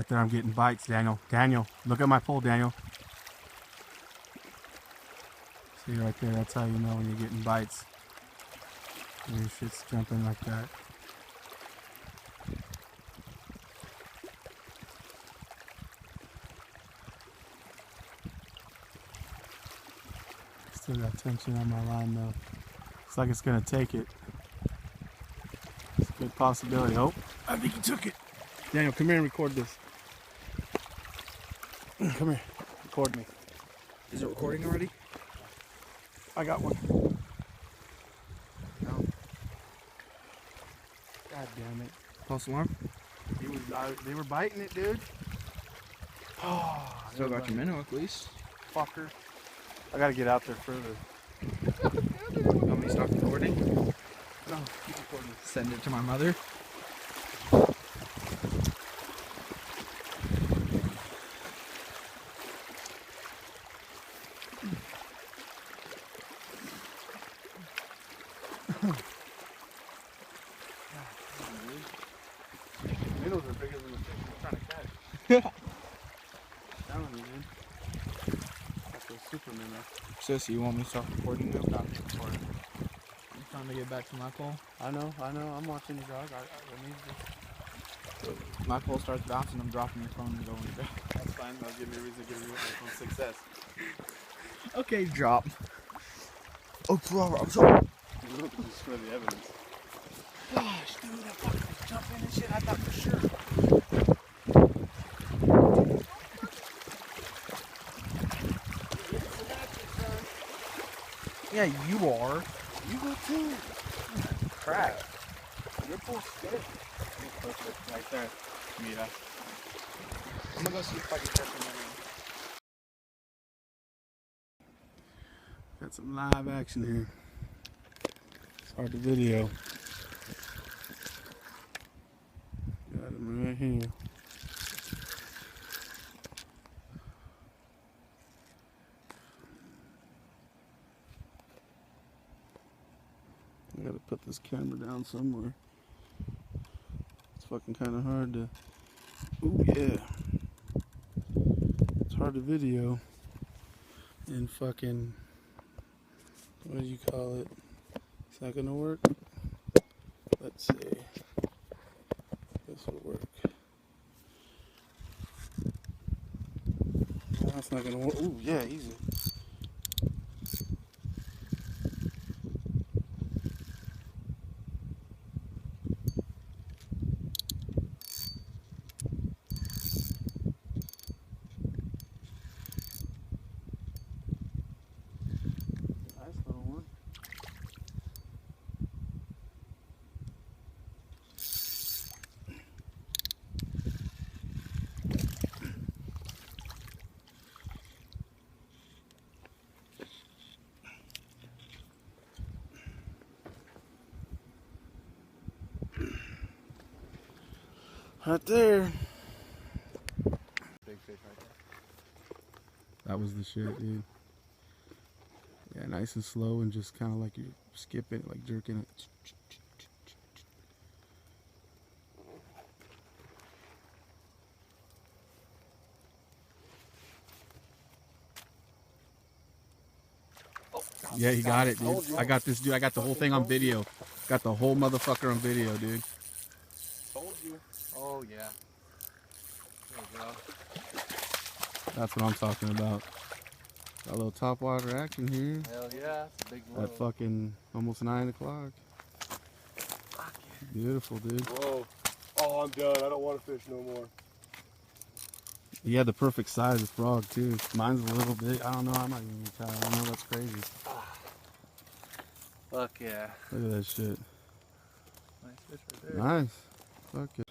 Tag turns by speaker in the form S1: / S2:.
S1: right there, I'm getting bites, Daniel. Daniel, look at my pole, Daniel. See right there, that's how you know when you're getting bites. When your shit's jumping like that. Still got tension on my line though. Looks like it's gonna take it. It's a good possibility. Oh, I think he took it. Daniel, come here and record this. Come here, record me.
S2: Is it recording already?
S1: I got one.
S2: No.
S1: God damn it.
S2: False alarm?
S1: They were biting it, dude. Oh,
S2: Still got your minnow at least.
S1: Fucker. I gotta get out there further.
S2: You want me to stop recording?
S1: No, keep recording.
S2: Send it to my mother.
S1: Minnows are bigger than the fish we're trying to catch. Telling you, dude. That's a super minnow.
S2: Sis, you want me to stop recording now?
S1: Stop recording.
S2: I'm trying to get back to my pole.
S1: I know. I'm watching you, dog. I need this.
S2: My pole starts bouncing, I'm dropping your phone and going down.
S1: That's fine. That'll give me a reason to give you a success.
S2: Okay, drop. Oh, brother, I'm sorry.
S1: Just for the evidence.
S2: Gosh, dude, that fucker was jumping and shit. I thought for sure. Yeah, you are.
S1: You go too.
S2: Crap.
S1: Your pole's good. Perfect. Right there. Mira.
S2: I'm gonna go see if I can catch him.
S1: Got some live action here. It's hard to video. Got him right here. I gotta put this camera down somewhere. It's fucking kind of hard to. Ooh yeah. It's hard to video. And fucking. What do you call it? It's not gonna work. Let's see. This will work. No, that's not gonna work. Ooh yeah, easy. Right there. Big fish right there. That was the shit, dude. Yeah, nice and slow and just kind of like you're skipping it, like jerking it. Yeah, he got it, dude. I got this, dude. I got the whole thing on video. Got the whole motherfucker on video, dude.
S2: Told you. Oh, yeah. There you go.
S1: That's what I'm talking about. Got a little top water action here.
S2: Hell yeah. It's a big load.
S1: At fucking almost 9 o'clock.
S2: Fuck yeah.
S1: Beautiful, dude.
S3: Whoa. Oh, I'm done. I don't want to fish no more.
S1: He had the perfect size of frog, too. Mine's a little big. I don't know. I'm not even gonna try. I know that's crazy.
S2: Fuck yeah.
S1: Look at that shit.
S2: Nice fish right there.
S1: Nice. Fuck yeah.